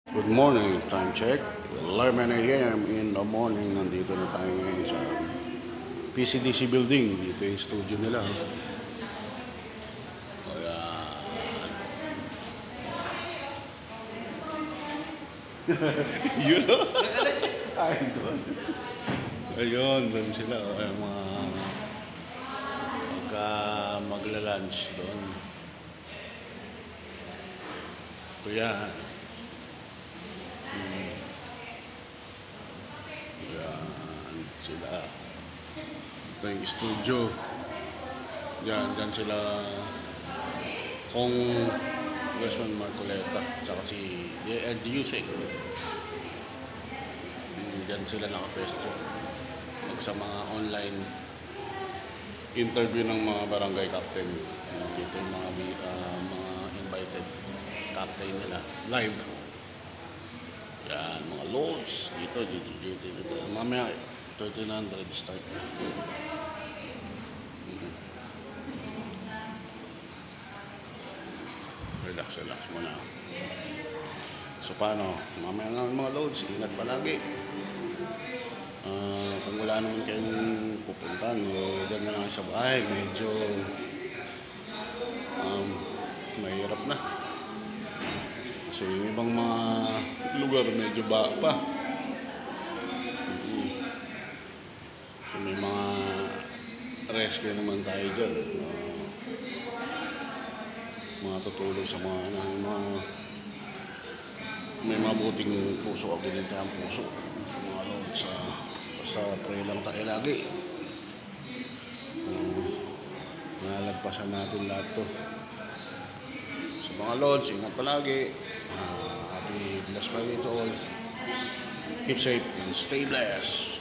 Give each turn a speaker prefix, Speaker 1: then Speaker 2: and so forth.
Speaker 1: Good morning, time check. 11 a.m. in the morning. Nandito na tayo ngayon sa PCDC building. Dito yung studio nila. Ayan. Yun o. Ay, doon. Ayun, doon sila. Ay, mga magla-lunch doon. So yan. Yan sila. Ito yung studio. Diyan sila Kong Congressman Marcoleta tsaka si D.L.G. Yusek. Diyan sila nakapesto sa mga online interview ng mga barangay captain. Dito yung mga invited captain nila live. Yan, mga loads dito, dito. Mamaya 1300 start. Relax muna. So paano? Mamaya nga mga loads, ingat palagi. Kung wala naman kayong pupuntahan, dyan na lang sa bahay, medyo mahirap na. Kasi yung ibang mga lugar medyo ba pa. So may mga rescue naman tayo dyan. Mga tutulong sa mga may mabuting puso o ginitang puso. Mga load sa pray lang tayo lagi. Nalagpasan natin lahat to. So mga loads, ingat palagi. Happy blessed Friday to all. Keep safe and stay blessed.